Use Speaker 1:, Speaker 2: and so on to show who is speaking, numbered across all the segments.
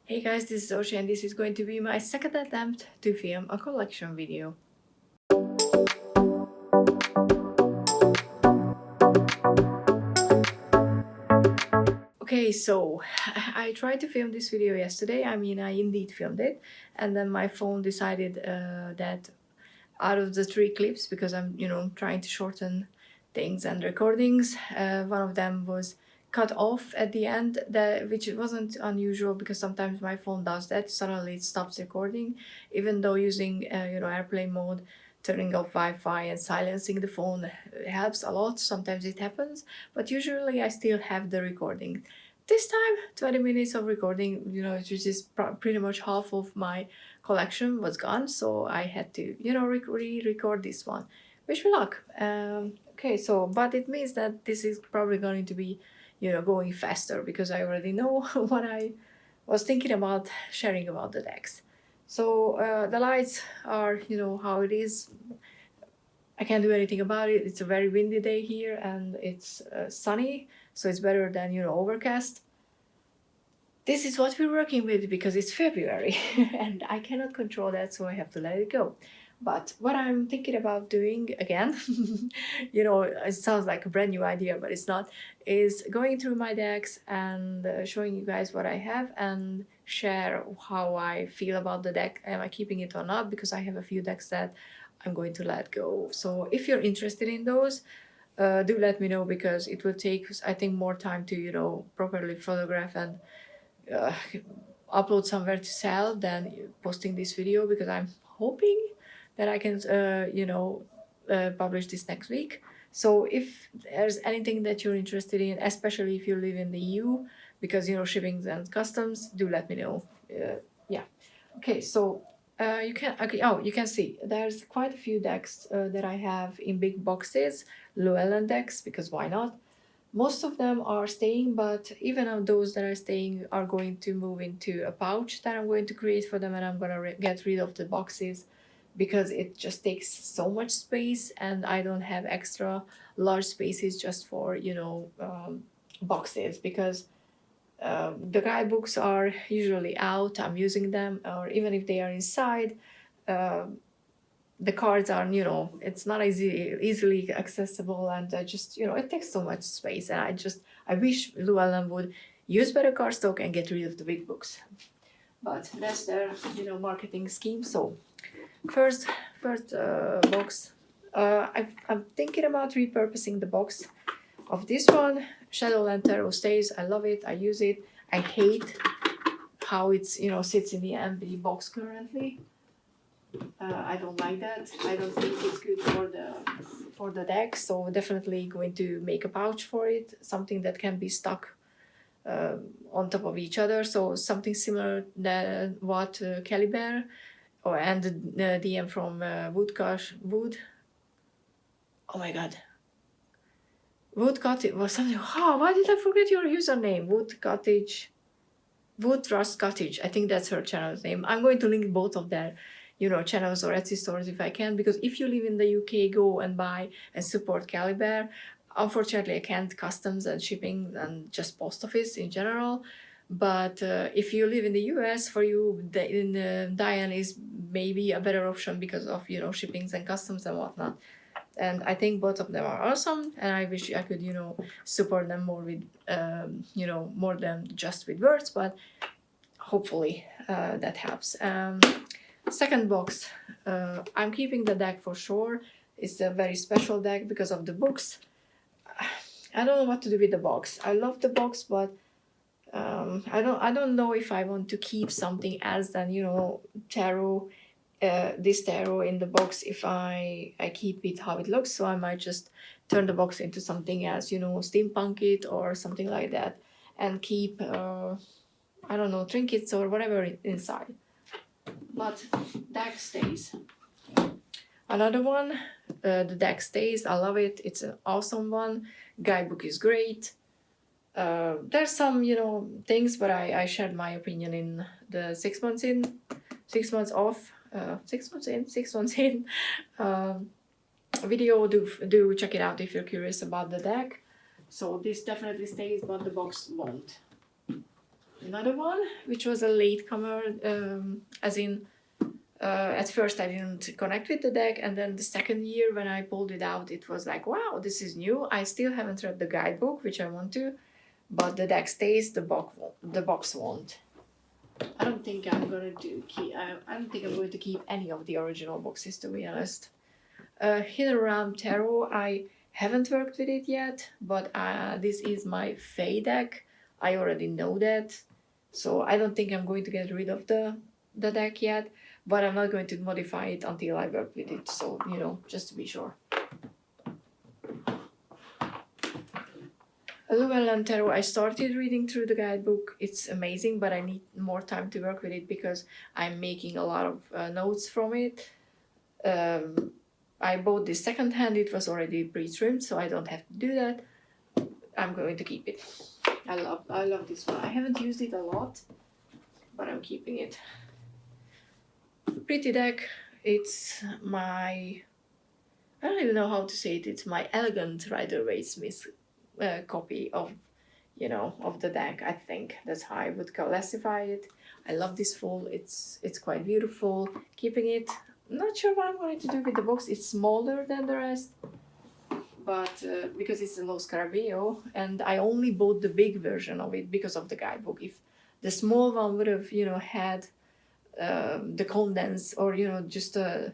Speaker 1: Hey guys, this is Oshi and this is going to be my second attempt to film a collection video. Okay, so I tried to film this video yesterday. I indeed filmed it, and then my phone decided that out of the 3 clips, because I'm trying to shorten things and recordings, one of them was cut off at the end, which wasn't unusual because sometimes my phone does that. Suddenly it stops recording, even though using airplane mode, turning off Wi-Fi and silencing the phone helps a lot. Sometimes it happens, but usually I still have the recording. This time 20 minutes of recording, which is pretty much half of my collection, was gone, so I had to re-record this one. Wish me luck. Okay, so but it means that this is probably going to be going faster because I already know what I was thinking about sharing about the decks. So the lights are how it is. I can't do anything about it. It's a very windy day here and it's sunny, so it's better than overcast. This is what we're working with because it's February and I cannot control that, so I have to let it go. But what I'm thinking about doing again, it sounds like a brand new idea, but it's not, is going through my decks and showing you guys what I have and share how I feel about the deck. Am I keeping it or not? Because I have a few decks that I'm going to let go. So if you're interested in those, do let me know, because it will take, I think, more time to properly photograph and uh, upload somewhere to sell than posting this video, because I'm hoping that I can publish this next week. So if there's anything that you're interested in, especially if you live in the EU, because shipping and customs, do let me know. Yeah. Okay, so you can see there's quite a few decks that I have in big boxes, Llewellyn decks, because why not? Most of them are staying, but even of those that are staying are going to move into a pouch that I'm going to create for them, and I'm gonna get rid of the boxes because it just takes so much space, and I don't have extra large spaces just for boxes, because the guidebooks are usually out. I'm using them, or even if they are inside. The cards are it's not easily accessible, and just it takes so much space, and I wish Llewellyn would use better cardstock and get rid of the big books, but that's their marketing scheme. So first box, I'm thinking about repurposing the box of this one. Shadowland Tarot stays. I love it, I use it. I hate how it's sits in the empty box currently. I don't like that. I don't think it's good for the deck. So definitely going to make a pouch for it, something that can be stuck on top of each other. So something similar than what Kelly Bear and the DM from Wood. Oh my God. Wood Cottage was something. Oh, why did I forget your username? Wood Trust Cottage. I think that's her channel's name. I'm going to link both of their channels or Etsy stores if I can, because if you live in the UK, go and buy and support Caliber. Unfortunately, I can't customs and shipping and just post office in general. But if you live in the US, for you, Diane is maybe a better option because of shippings and customs and whatnot. And I think both of them are awesome, and I wish I could support them more with more than just with words, but hopefully that helps. Second box, I'm keeping the deck for sure. It's a very special deck because of the books. I don't know what to do with the box. I love the box, but I don't know if I want to keep something else than tarot. This tarot in the box, if I keep it how it looks. So I might just turn the box into something else, steampunk it or something like that, and keep I don't know, trinkets or whatever inside. But deck stays. Another one, the deck stays. I love it. It's an awesome one. Guidebook is great. There's some things, but I shared my opinion in the 6 months in, 6 months off, 6 months in, 6 months in video. Do check it out if you're curious about the deck. So this definitely stays, but the box won't. another one, which was a latecomer, as in at first I didn't connect with the deck, and then the second year when I pulled it out, it was like, wow, this is new. I still haven't read the guidebook, which I want to, but the deck stays, the box won't. I don't think I'm going to keep. I don't think I'm going to keep any of the original boxes, to be honest. Hidden Realm Tarot, I haven't worked with it yet, but this is my Fae deck. I already know that, so I don't think I'm going to get rid of the deck yet, but I'm not going to modify it until I work with it, so, you know, just to be sure. Llewellyn Tarot, I started reading through the guidebook. It's amazing, but I need more time to work with it because I'm making a lot of notes from it. I bought this second hand. It was already pre-trimmed, so I don't have to do that. I'm going to keep it. I love this one. I haven't used it a lot, but I'm keeping it. Pretty deck. It's my, I don't even know how to say it. It's my elegant Rider-Waite-Smith copy of, you know, of the deck. I think that's how I would classify it. I love this fold. It's quite beautiful. Keeping it. Not sure what I'm going to do with the box. It's smaller than the rest, but because it's a Los Scarabeo, and I only bought the big version of it because of the guidebook. If the small one would have, you know, had the condense, or, you know, just the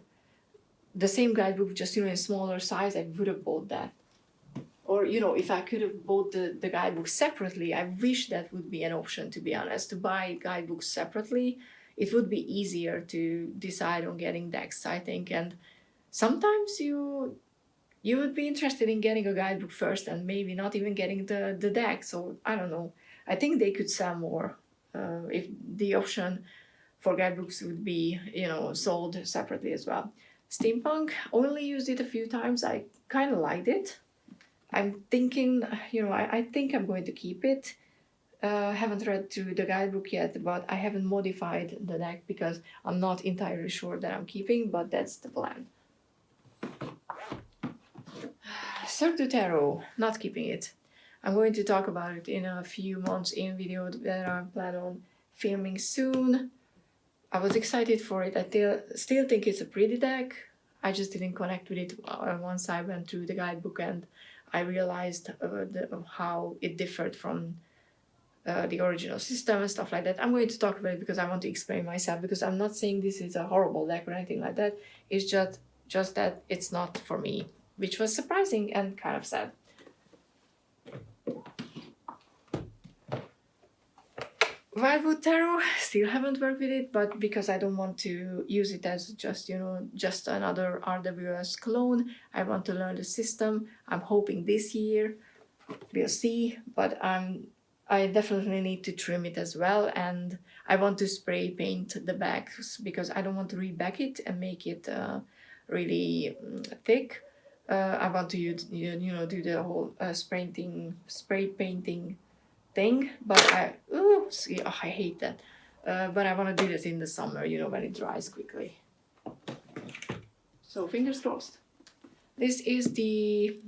Speaker 1: same guidebook, just, you know, in smaller size, I would have bought that. Or, you know, if I could have bought the guidebook separately, I wish that would be an option, to be honest. To buy guidebooks separately, it would be easier to decide on getting decks, I think. And sometimes you would be interested in getting a guidebook first and maybe not even getting the deck. So I don't know. I think they could sell more if the option for guidebooks would be, you know, sold separately as well. Steampunk, only used it a few times. I kind of liked it. I'm thinking, you know, I think I'm going to keep it. Haven't read through the guidebook yet, but I haven't modified the deck because I'm not entirely sure that I'm keeping, but that's the plan. Cirque du Tarot, not keeping it. I'm going to talk about it in a few months in video that I plan on filming soon. I was excited for it. I still think it's a pretty deck. I just didn't connect with it once I went through the guidebook and I realized how it differed from the original system and stuff like that. I'm going to talk about it because I want to explain myself, because I'm not saying this is a horrible deck or anything like that. It's just that it's not for me, which was surprising and kind of sad. Wildwood Tarot, still haven't worked with it, but because I don't want to use it as just, you know, just another RWS clone, I want to learn the system. I'm hoping this year, we'll see, but I definitely need to trim it as well, and I want to spray paint the backs because I don't want to reback it and make it really thick. I want to use, you know, do the whole spray painting thing, but I hate that. But I want to do that in the summer, you know, when it dries quickly. So fingers crossed. This is the,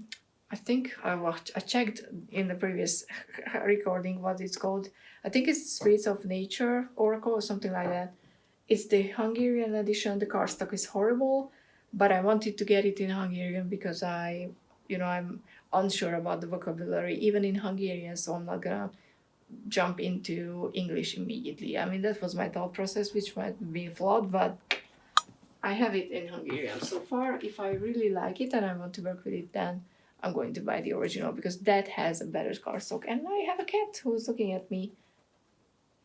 Speaker 1: I think I checked in the previous recording what it's called. I think it's Spirits of Nature Oracle or something like that. It's the Hungarian edition. The cardstock is horrible, but I wanted to get it in Hungarian because I'm unsure about the vocabulary, even in Hungarian, so I'm not gonna jump into English immediately. I mean, that was my thought process, which might be flawed, but I have it in Hungarian so far. If I really like it and I want to work with it, then I'm going to buy the original because that has a better cardstock. And I have a cat who's looking at me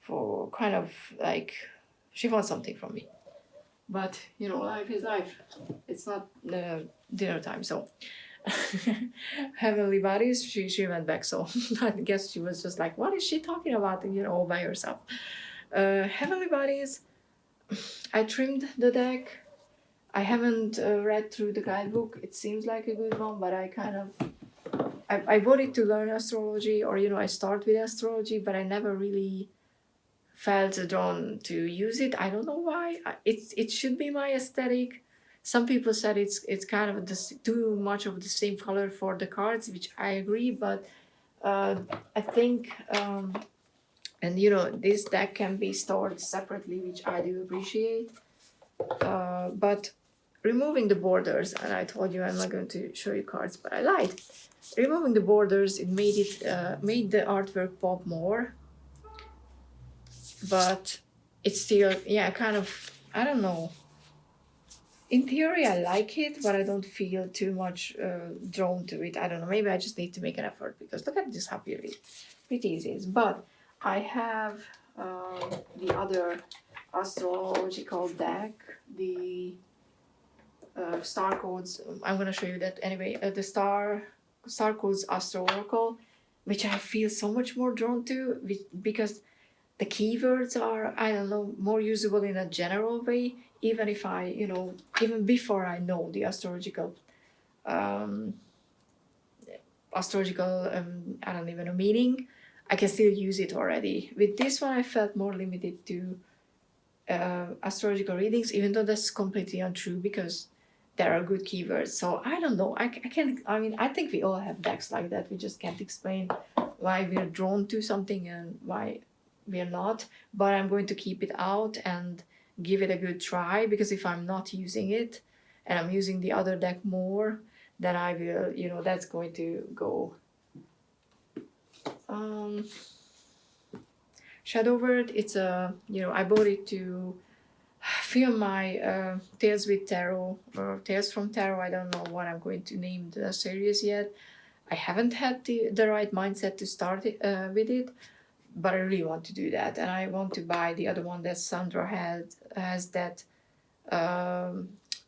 Speaker 1: for kind of like, she wants something from me. But, you know, life is life. It's not dinner time, so. Heavenly Bodies, she went back, so I guess she was just like, what is she talking about, you know, all by herself. Heavenly Bodies, I trimmed the deck. I haven't read through the guidebook. It seems like a good one, but I wanted to learn astrology, or, you know, I start with astrology, but I never really felt drawn to use it. I don't know why. It should be my aesthetic. Some people said it's kind of too much of the same color for the cards, which I agree, but I think And this deck can be stored separately, which I do appreciate. But removing the borders, and I told you I'm not going to show you cards, but I lied. Removing the borders, it made the artwork pop more. But it's still, yeah, kind of, I don't know. In theory, I like it, but I don't feel too much drawn to it. I don't know. Maybe I just need to make an effort, because look at this, how pretty it is. But I have the other astrological deck, the star codes. I'm gonna show you that anyway. The star codes astro oracle, which I feel so much more drawn to, because the keywords are, I don't know, more usable in a general way. Even if I, even before I know the astrological, I don't even know meaning, I can still use it already. With this one, I felt more limited to astrological readings, even though that's completely untrue, because there are good keywords. So I don't know. I can't. I mean, I think we all have decks like that. We just can't explain why we're drawn to something and why we're not. But I'm going to keep it out and give it a good try, because if I'm not using it and I'm using the other deck more, then I will. That's going to go. Shadow Word. It's I bought it to film my Tales with Tarot, or Tales from Tarot. I don't know what I'm going to name the series yet. I haven't had the right mindset to start with it, but I really want to do that. And I want to buy the other one that Sandra has that.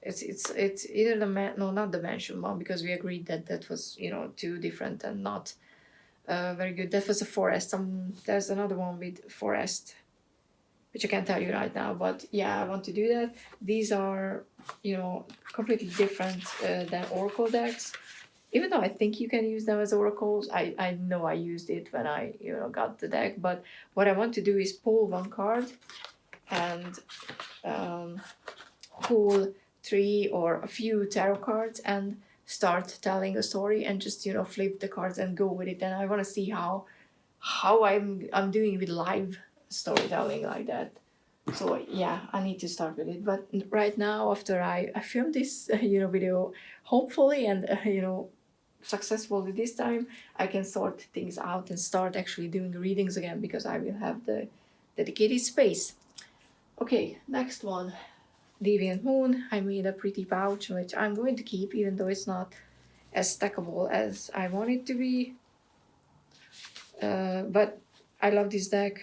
Speaker 1: It's either not the mansion one, because we agreed that was too different and not very good. That was a forest. There's another one with forest, which I can't tell you right now, but yeah, I want to do that. These are, completely different than Oracle decks. Even though I think you can use them as oracles, I know I used it when I, got the deck. But what I want to do is pull one card and pull 3 or a few tarot cards and start telling a story, and just, flip the cards and go with it. And I want to see how I'm doing with live storytelling like that. So yeah, I need to start with it. But right now, after I filmed this video, hopefully, and successfully this time, I can sort things out and start actually doing readings again, because I will have the dedicated space. Okay, next one, Deviant Moon. I made a pretty pouch, which I'm going to keep, even though it's not as stackable as I want it to be. But I love this deck.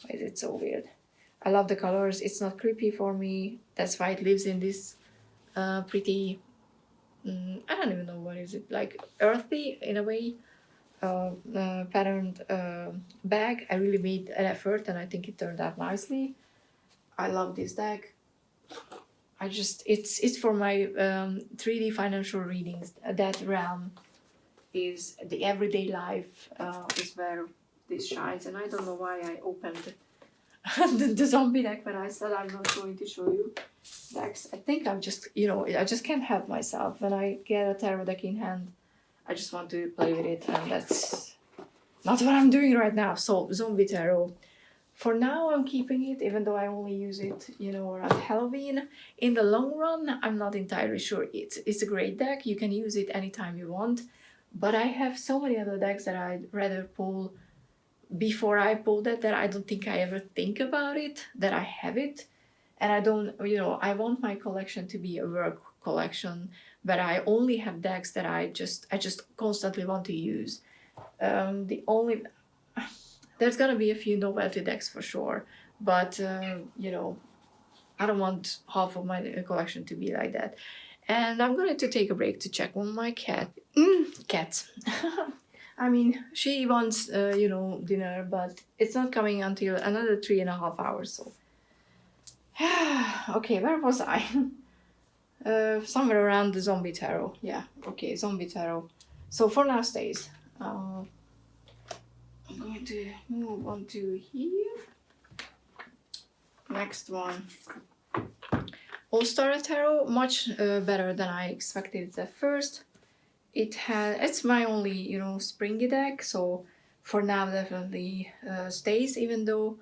Speaker 1: Why is it so weird? I love the colors. It's not creepy for me. That's why it lives in this pretty, I don't even know what is it, like earthy in a way, patterned bag. I really made an effort, and I think it turned out nicely. I love this deck. It's for my 3D financial readings. That realm is the everyday life, is where this shines. And I don't know why I opened the zombie deck when I said I'm not going to show you decks. I think I'm just, I just can't help myself. When I get a tarot deck in hand, I just want to play with it, and that's not what I'm doing right now. So zombie tarot. For now, I'm keeping it, even though I only use it, around Halloween. In the long run, I'm not entirely sure. It's a great deck. You can use it anytime you want. But I have so many other decks that I'd rather pull before I pull that I don't think I ever think about it, that I have it. And I don't, I want my collection to be a work collection, but I only have decks that I just constantly want to use. There's gonna be a few novelty decks for sure, but I don't want half of my collection to be like that. And I'm going to take a break to check on my cat. Cats. I mean, she wants, dinner, but it's not coming until another 3.5 hours. So, okay, where was I? Somewhere around the zombie tarot. Yeah, okay, zombie tarot. So for now, stays. I'm going to move on to here. Next one. All-Star Tarot, much better than I expected at first. It's my only, springy deck, so for now definitely stays, even though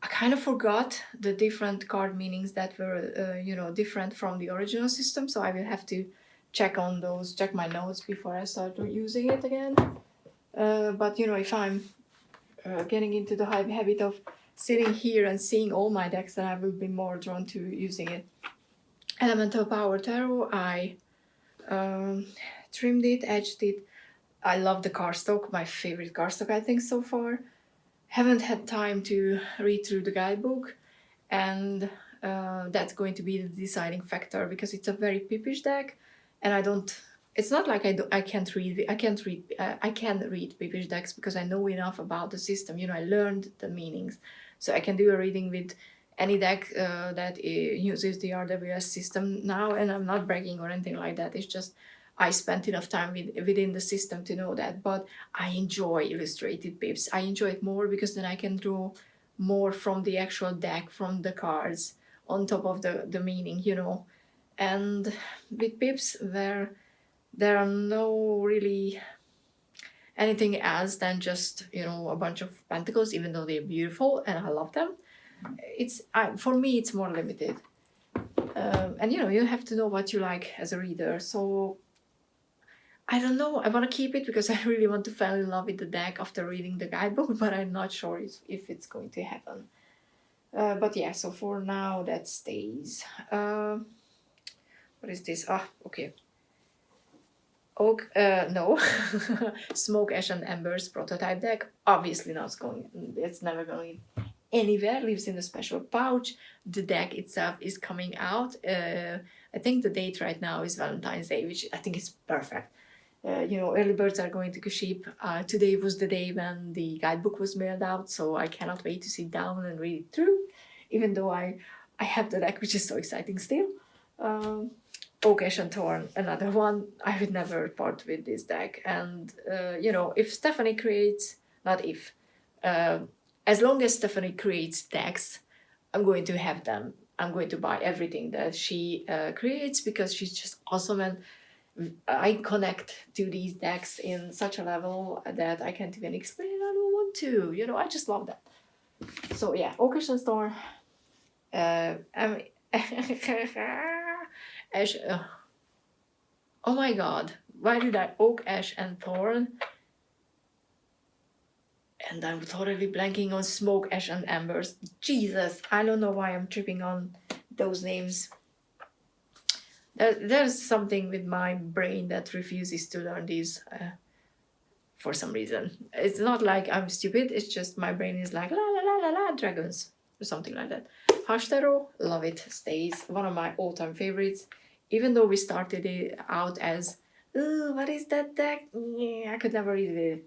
Speaker 1: I kind of forgot the different card meanings that were, different from the original system. So I will have to check my notes before I start using it again. But if I'm getting into the habit of sitting here and seeing all my decks, then I will be more drawn to using it. Elemental Power Tarot, I trimmed it, edged it. I love the cardstock, my favorite cardstock I think so far. Haven't had time to read through the guidebook, and that's going to be the deciding factor because it's a very pippish deck, and I don't. It's not like I can't read. I can read pippish decks because I know enough about the system. I learned the meanings, so I can do a reading with any deck that uses the RWS system now, and I'm not bragging or anything like that. It's just I spent enough time within the system to know that. But I enjoy illustrated pips. I enjoy it more because then I can draw more from the actual deck, from the cards, on top of the meaning, And with pips, there are no really anything else than just a bunch of pentacles, even though they're beautiful and I love them. For me it's more limited, and you have to know what you like as a reader. So I don't know, I want to keep it because I really want to fall in love with the deck after reading the guidebook, but I'm not sure if it's going to happen. But yeah, so for now that stays. What is this? Okay. Oak, no. Smoke, Ash and Embers prototype deck. Obviously not going, it's never going anywhere. Lives in a special pouch. The deck itself is coming out. I think the date right now is Valentine's Day, which I think is perfect. Early birds are going to ship. Today was the day when the guidebook was mailed out, so I cannot wait to sit down and read it through, even though I have the deck, which is so exciting still. Oak, Ash and Thorn, another one. I would never part with this deck. And, if Stephanie creates, not if, as long as Stephanie creates decks, I'm going to have them. I'm going to buy everything that she creates because she's just awesome, and I connect to these decks in such a level that I can't even explain. I don't want to. I just love that. So yeah, Oak, Ash and Thorn. Ash. Oh my god, why did I Oak, Ash and Thorn? And I'm totally blanking on Smoke, Ash and Embers. Jesus, I don't know why I'm tripping on those names. There's something with my brain that refuses to learn these for some reason. It's not like I'm stupid, it's just my brain is like la la la la la dragons or something like that. Hush Tarot, love it, stays one of my all-time favorites. Even though we started it out as, ooh, what is that deck? Yeah, I could never read it.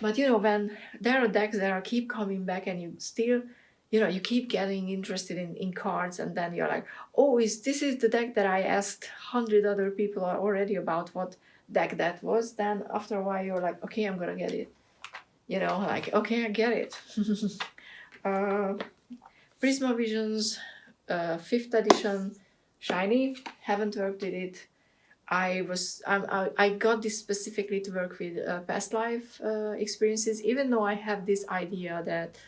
Speaker 1: But when there are decks that keep coming back and you still, you keep getting interested in cards, and then you're like, oh, this is the deck that I asked 100 other people already about what deck that was, then after a while you're like, okay, I'm gonna get it. Okay, I get it. Prisma Visions, 5th edition, shiny, haven't worked with it. I got this specifically to work with past life experiences, even though I have this idea that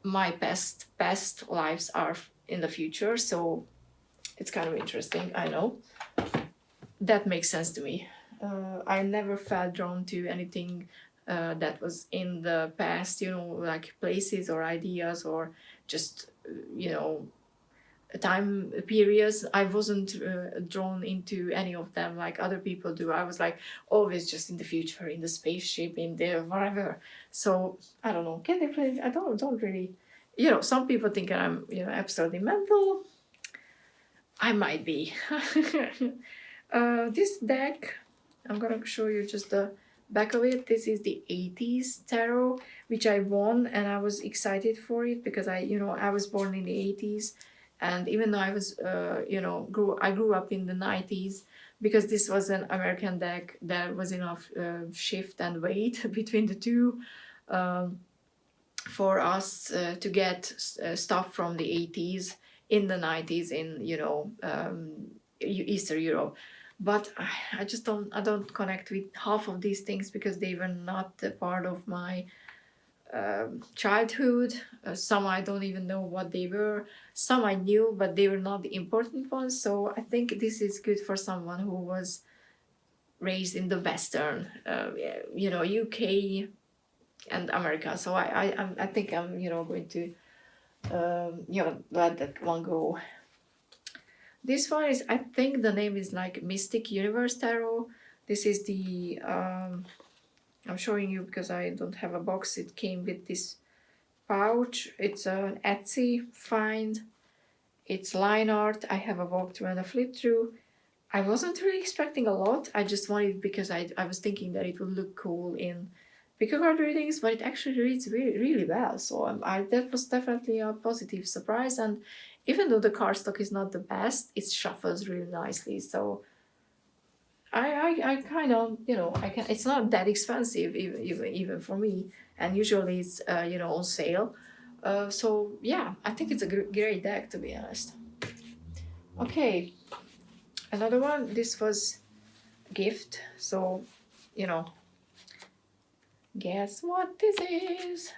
Speaker 1: my past lives are in the future, so it's kind of interesting. I know that makes sense to me. I never felt drawn to anything that was in the past, like places or ideas or just time periods. I wasn't drawn into any of them like other people do. I was like always just in the future, in the spaceship, in the whatever. So I don't know, can they play? I don't really, some people think I'm absolutely mental. I might be. This deck, I'm gonna show you just the back of it. This is the 80s tarot, which I won, and I was excited for it because I was born in the 80s. And even though I was, I grew up in the 90s, because this was an American deck, there was enough shift and weight between the two for us to get stuff from the 80s in the 90s in, Eastern Europe. but I just don't connect with half of these things because they were not a part of my childhood. Some I don't even know what they were. Some I knew, but they were not the important ones. So I think this is good for someone who was raised in the Western, UK and America. So I think I'm going to let that one go. This one is, I think the name is like Mystic Universe Tarot. This is the I'm showing you because I don't have a box. It came with this pouch. It's an Etsy find. It's line art. I have a walkthrough and a flip through. I wasn't really expecting a lot. I just wanted because I was thinking that it would look cool in picker card readings, but it actually reads really, really well. So that was definitely a positive surprise. And even though the cardstock is not the best, it shuffles really nicely. So I kind of I can. It's not that expensive even for me, and usually it's on sale. So yeah, I think it's a great deck, to be honest. Okay, another one. This was a gift. So guess what this is?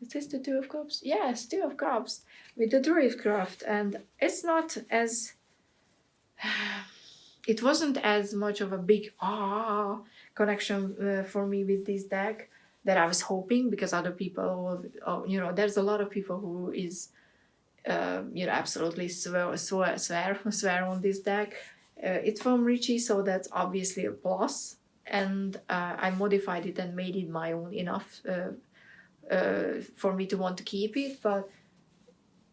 Speaker 1: Is this the Two of Cups? Yes, Two of Cups with the Druidcraft, and it's not as it wasn't as much of a big connection for me with this deck that I was hoping, because other people, there's a lot of people who is, absolutely swear on this deck. It's from Richie, so that's obviously a plus. And I modified it and made it my own enough for me to want to keep it. But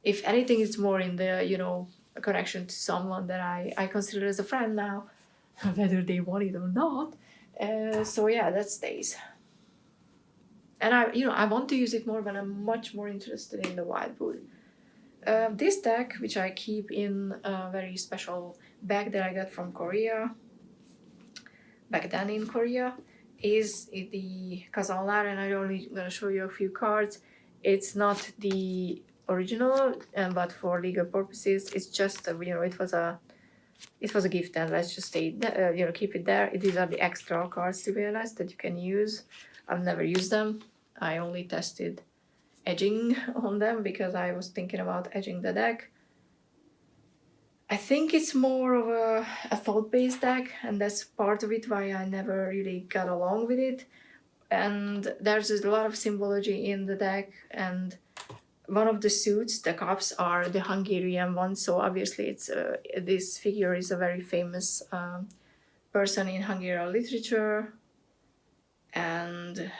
Speaker 1: if anything, it's more in the, a connection to someone that I consider as a friend now, whether they want it or not. So yeah, that stays. And I want to use it more, but I'm much more interested in the Wildwood. This deck, which I keep in a very special bag that I got from Korea, back then in Korea, is the Kazanlar, and I'm only gonna show you a few cards. It's not the original, but for legal purposes, it's just it was a gift, and let's just say keep it there. These are the extra cards, to be honest, that you can use. I've never used them. I only tested edging on them because I was thinking about edging the deck. I think it's more of a thought-based deck, and that's part of it why I never really got along with it. And there's a lot of symbology in the deck, and one of the suits, the cups, are the Hungarian ones. So obviously, it's this figure is a very famous person in Hungarian literature, and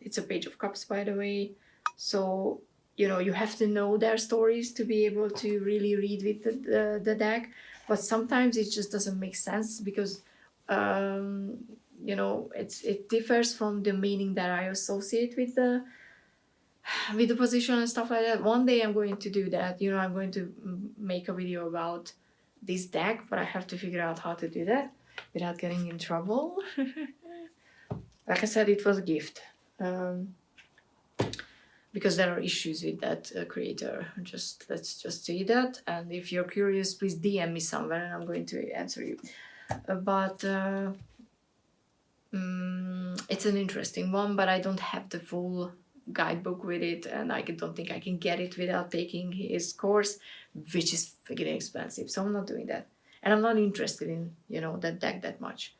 Speaker 1: it's a page of cups, by the way. So you have to know their stories to be able to really read with the deck. But sometimes it just doesn't make sense because it differs from the meaning that I associate with the position and stuff like that. One day I'm going to do that. I'm going to make a video about this deck, but I have to figure out how to do that without getting in trouble. Like I said, it was a gift. Because there are issues with that creator. Let's just say that. And if you're curious, please DM me somewhere and I'm going to answer you. But it's an interesting one, but I don't have the full guidebook with it, and I don't think I can get it without taking his course, which is freaking expensive. So I'm not doing that. And I'm not interested in, that deck that much.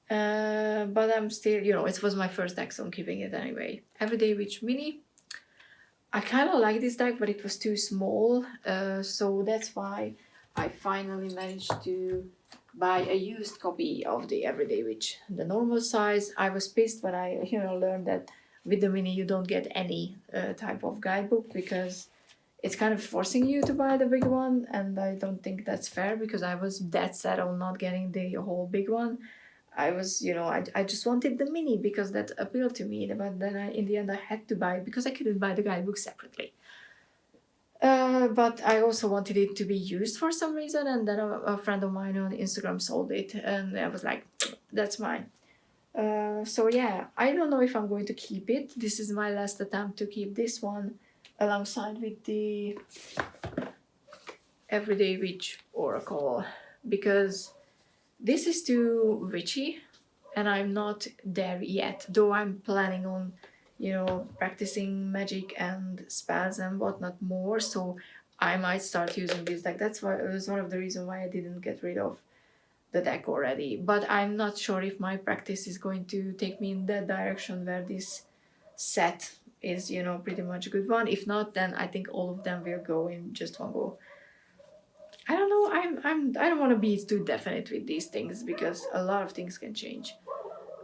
Speaker 1: But I'm still, it was my first deck, so I'm keeping it anyway. Everyday Witch Mini. I kind of like this deck, but it was too small. So that's why I finally managed to buy a used copy of the Everyday Witch. The normal size. I was pissed when I, learned that with the Mini you don't get any type of guidebook, because it's kind of forcing you to buy the big one, and I don't think that's fair, because I was dead set on not getting the whole big one. I was, I just wanted the Mini because that appealed to me, but then in the end I had to buy it because I couldn't buy the guidebook separately. But I also wanted it to be used for some reason, and then a friend of mine on Instagram sold it, and I was like, that's mine. So yeah, I don't know if I'm going to keep it. This is my last attempt to keep this one alongside with the Everyday Witch Oracle, because This is too witchy, and I'm not there yet, though I'm planning on, practicing magic and spells and whatnot more, so I might start using this deck. That's why it was one of the reasons why I didn't get rid of the deck already. But I'm not sure if my practice is going to take me in that direction where this set is, pretty much a good one. If not, then I think all of them will go in just one go. I don't know. I don't want to be too definite with these things because a lot of things can change.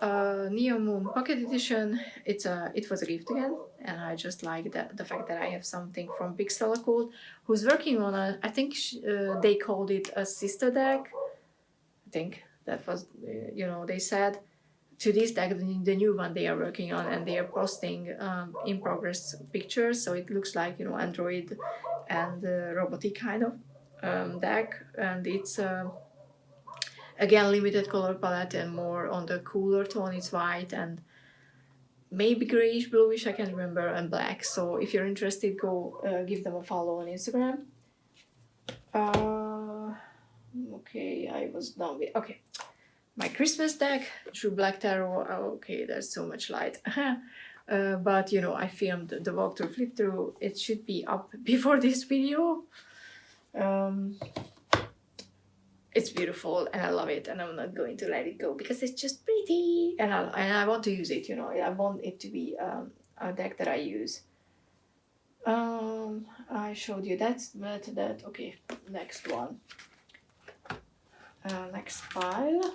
Speaker 1: Neo Moon Pocket Edition. It was a gift again, and I just like the fact that I have something from Pixel Code, who's working on a. I think they called it a sister deck. I think that was they said to this deck the new one they are working on, and they are posting in progress pictures. So it looks like Android and robotic kind of deck, and it's again limited color palette and more on the cooler tone. It's white and maybe grayish bluish, I can't remember, and black. So if you're interested, go give them a follow on Instagram. Okay, I was done with my Christmas deck, True Black Tarot. Okay, there's so much light. But I filmed the walkthrough flip through. It should be up before this video. It's beautiful and I love it, and I'm not going to let it go because it's just pretty, and I want to use it. I want it to be a deck that I use. I showed you that. Okay, next one. Next pile.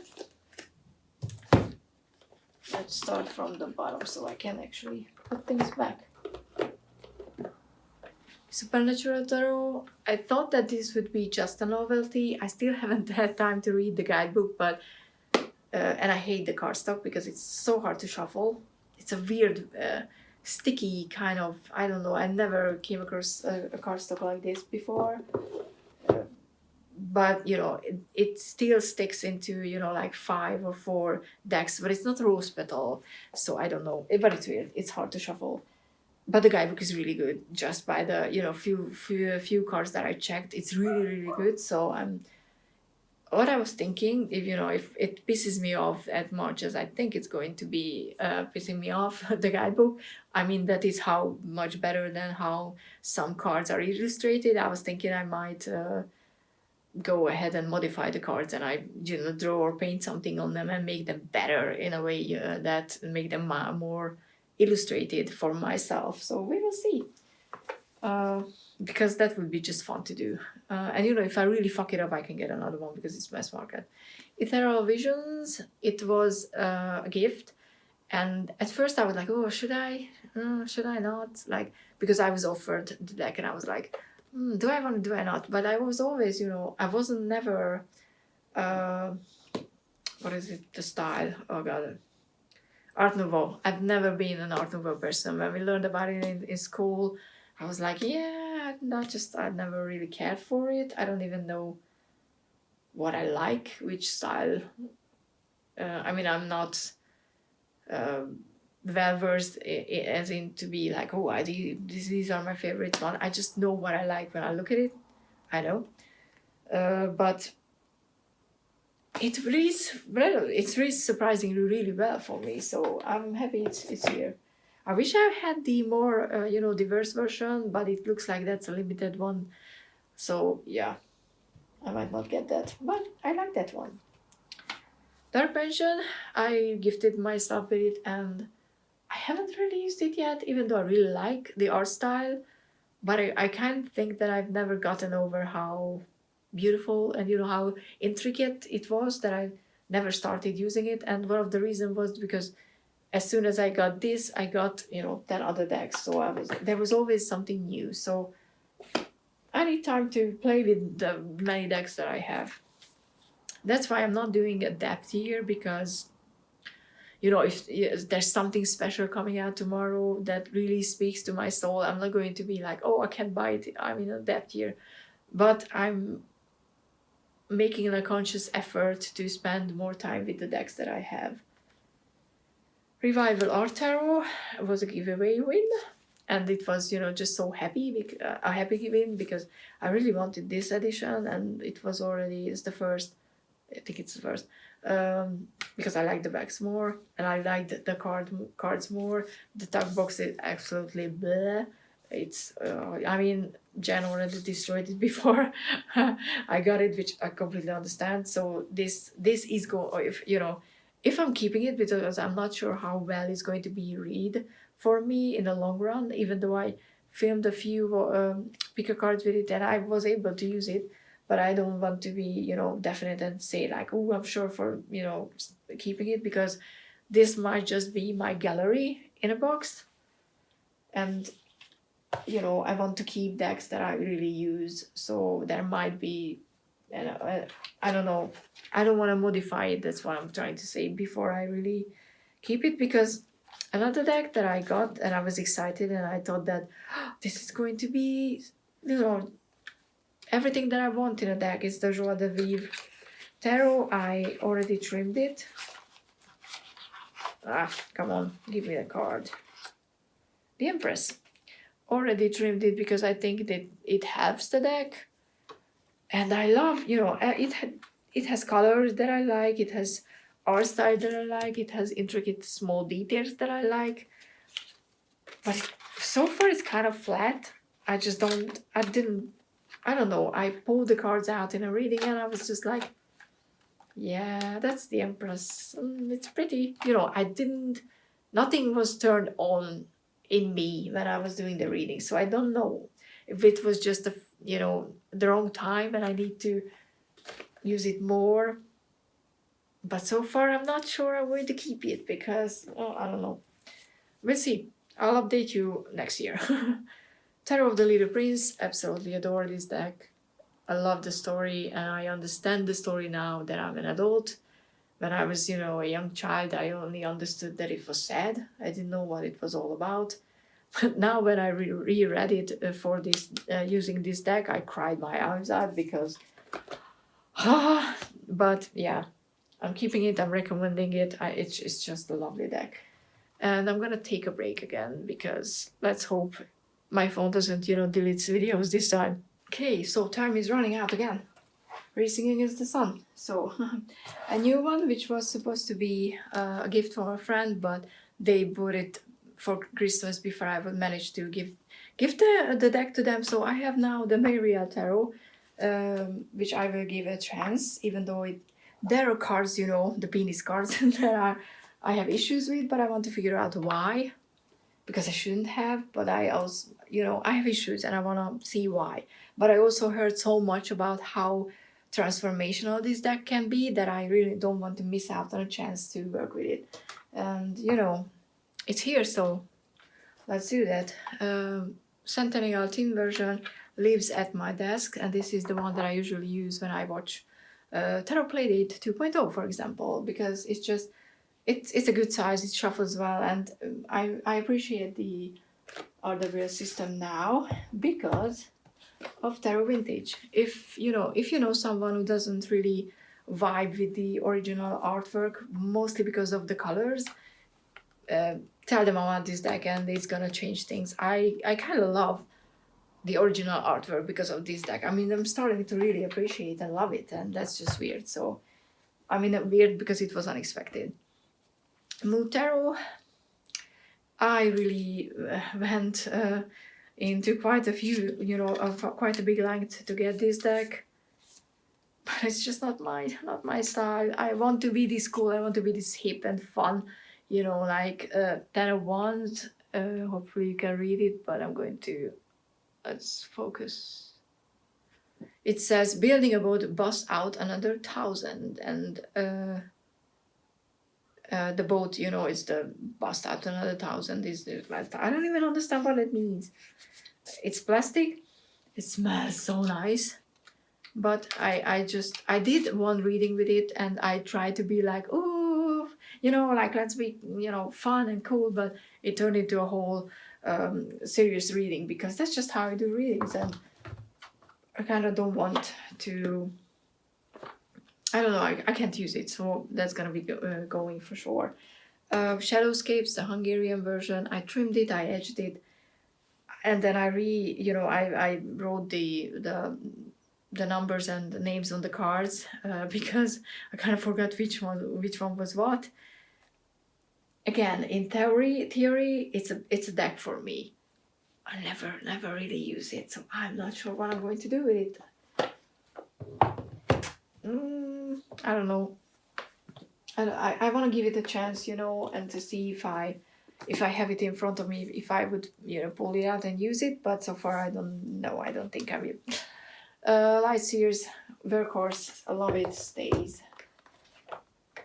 Speaker 1: Let's start from the bottom so I can actually put things back. Supernatural Tarot. I thought that this would be just a novelty. I still haven't had time to read the guidebook, but and I hate the cardstock because it's so hard to shuffle. It's a weird, sticky kind of, I don't know, I never came across a cardstock like this before. But it still sticks into like 5 or 4 decks, but it's not rose petal, so I don't know, but it's weird, it's hard to shuffle. But the guidebook is really good. Just by the few cards that I checked, it's really good. So what I was thinking, if it pisses me off as much as I think it's going to be pissing me off, the guidebook, I mean, that is how much better than how some cards are illustrated. I was thinking I might go ahead and modify the cards, and I draw or paint something on them and make them better in a way that make them more illustrated for myself. So we will see, because that would be just fun to do. And if I really fuck it up, I can get another one because it's mass market. Ethereal Visions, it was a gift, and at first I was like, oh, should I not, like, because I was offered the deck and I was like, do I want to, do I not? But I was always, I wasn't never what is it, the style, oh god, Art Nouveau. I've never been an Art Nouveau person. When we learned about it in school, I was like, yeah, I never really cared for it. I don't even know what I like, which style. I mean, I'm not well versed as in to be like, oh, these are my favorite one. I just know what I like when I look at it. I know, but it reads well. It reads surprisingly really well for me. So I'm happy it's here. I wish I had the more diverse version, but it looks like that's a limited one. So yeah, I might not get that, but I like that one. Dark Pension, I gifted myself with it, and I haven't really used it yet, even though I really like the art style. But I kind of think that I've never gotten over how beautiful and how intricate it was that I never started using it. And one of the reasons was because as soon as I got this, I got 10 other decks. So there was always something new. So I need time to play with the many decks that I have. That's why I'm not doing a depth here, because if there's something special coming out tomorrow that really speaks to my soul, I'm not going to be like, oh, I can't buy it, I'm in a depth here. But I'm making a conscious effort to spend more time with the decks that I have. Revival Art Tarot was a giveaway win, and it was just so happy, a happy win, because I really wanted this edition, and it's the first I think it's the first. Because I like the backs more, and I like the cards more. The tuck box is absolutely bleh. It's I mean, Jen already destroyed it before I got it, which I completely understand. So this is if if I'm keeping it, because I'm not sure how well it's going to be read for me in the long run. Even though I filmed a few picker cards with it and I was able to use it, but I don't want to be definite and say like, oh, I'm sure for keeping it, because this might just be my gallery in a box, and I want to keep decks that I really use. So there might be, I don't know, I don't want to modify it. That's what I'm trying to say before I really keep it, because another deck that I got and I was excited and I thought that this is going to be, everything that I want in a deck is the Joie de Vivre Tarot. I already trimmed it. Come on, give me the card. The Empress. Already trimmed it because I think that it helps the deck. And I love, it has colors that I like. It has art style that I like. It has intricate small details that I like. But so far it's kind of flat. I don't know. I pulled the cards out in a reading and I was just like, yeah, that's the Empress. It's pretty. Nothing was turned on in me when I was doing the reading. So I don't know if it was just the wrong time and I need to use it more. But so far I'm not sure I'm going to keep it because, I don't know. We'll see. I'll update you next year. Tarot of the Little Prince. Absolutely adore this deck. I love the story and I understand the story now that I'm an adult. When I was, a young child, I only understood that it was sad. I didn't know what it was all about. But now when I reread it for this, using this deck, I cried my eyes out because, but yeah, I'm keeping it, I'm recommending it. It's just a lovely deck. And I'm gonna take a break again because let's hope my phone doesn't, delete videos this time. Okay, so time is running out again. Racing against the sun. So a new one, which was supposed to be a gift from a friend, but they bought it for Christmas before I would manage to give the deck to them. So I have now the Maria Tarot, which I will give a chance, even though there are cards, the penis cards that I have issues with, but I want to figure out why, because I shouldn't have, but I also, I have issues and I want to see why. But I also heard so much about how transformational this deck can be that I really don't want to miss out on a chance to work with it. And, it's here, so let's do that. Centennial Teen version lives at my desk, and this is the one that I usually use when I watch Tarot Playdate 2.0, for example, because it's a good size, it shuffles well, and I appreciate the RWL system now because of Tarot Vintage. If you know someone who doesn't really vibe with the original artwork, mostly because of the colors, tell them I want this deck and it's gonna change things. I kind of love the original artwork because of this deck. I mean, I'm starting to really appreciate and love it, and that's just weird. So, I mean, weird because it was unexpected. Mood Tarot, I really went into quite a few, of quite a big length to get this deck. But it's just not my style. I want to be this cool, I want to be this hip and fun, like Ten of Wands. Hopefully you can read it, but I'm going to, let's focus. It says, building a boat, bust out another 1,000, and the boat, is the bust out another 1,000 is the last. I don't even understand what it means. It's plastic. It smells so nice. But I did one reading with it and I tried to be like, oh, like let's be, fun and cool. But it turned into a whole serious reading because that's just how I do readings. And I kind of don't want to, I don't know, I can't use it, so that's gonna be going for sure. Shadowscapes, the Hungarian version, I trimmed it, I edged it, and then I wrote the the numbers and the names on the cards because I kind of forgot which one was what. Again, in theory, it's a deck for me. I never really use it, so I'm not sure what I'm going to do with it. I don't know. I want to give it a chance, you know, and to see if I have it in front of me, if I would, you know, pull it out and use it. But so far, I don't know. I don't think I will. Light Series Workhorse, I love it. Stays.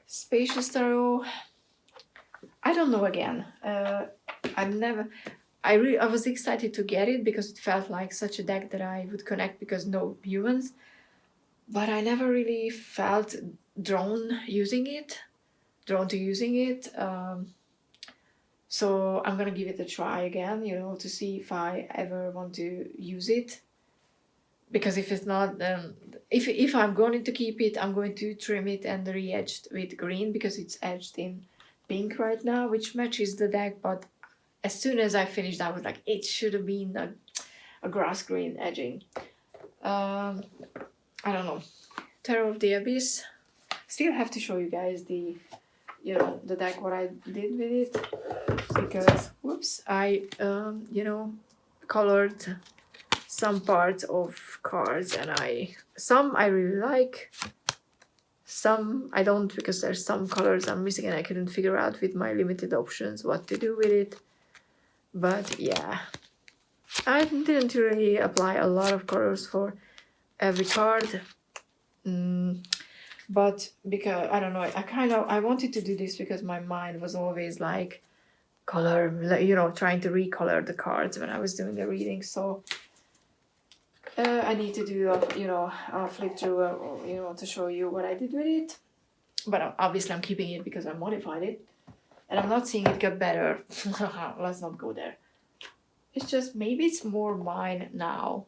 Speaker 1: Spacious Tarot. I don't know again. I was excited to get it because it felt like such a deck that I would connect because no humans. But I never really felt drawn to using it. So I'm gonna give it a try again, you know, to see if I ever want to use it. Because if it's not, then if I'm going to keep it, I'm going to trim it and re-edged with green because it's edged in pink right now, which matches the deck. But as soon as I finished, I was like, it should have been a grass green edging. I don't know. Terror of the Abyss. Still have to show you guys the deck, what I did with it, because whoops, I colored some parts of cards, and some I really like, some I don't, because there's some colors I'm missing and I couldn't figure out with my limited options what to do with it. But yeah, I didn't really apply a lot of colors for every card. But because I don't know, I wanted to do this because my mind was always like color, you know, trying to recolor the cards when I was doing the reading. So I need to do a flip through, to show you what I did with it. But obviously I'm keeping it because I modified it, and I'm not seeing it get better. Let's not go there. It's just maybe it's more mine now,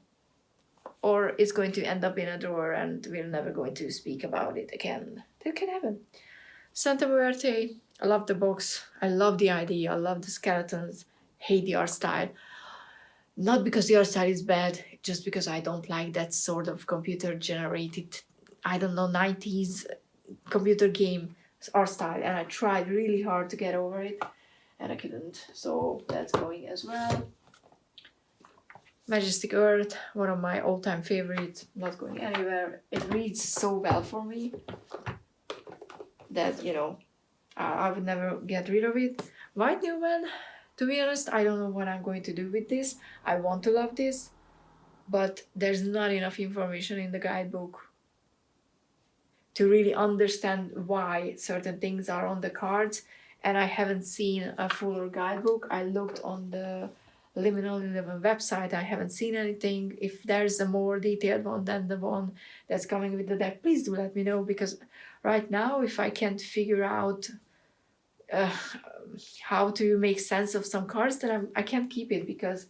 Speaker 1: or it's going to end up in a drawer and we're never going to speak about it again. That can happen. Santa Muerte, I love the box. I love the idea. I love the skeletons. Hate the art style. Not because the art style is bad, just because I don't like that sort of computer generated, I don't know, 90s computer game art style. And I tried really hard to get over it and I couldn't. So that's going as well. Majestic Earth, one of my all-time favorites, not going anywhere. It reads so well for me that, I would never get rid of it. White Newman, to be honest, I don't know what I'm going to do with this. I want to love this, but there's not enough information in the guidebook to really understand why certain things are on the cards, and I haven't seen a fuller guidebook. I looked on the Liminal 11 website. I haven't seen anything. If there's a more detailed one than the one that's coming with the deck, please do let me know, because right now, if I can't figure out how to make sense of some cards, then I can't keep it, because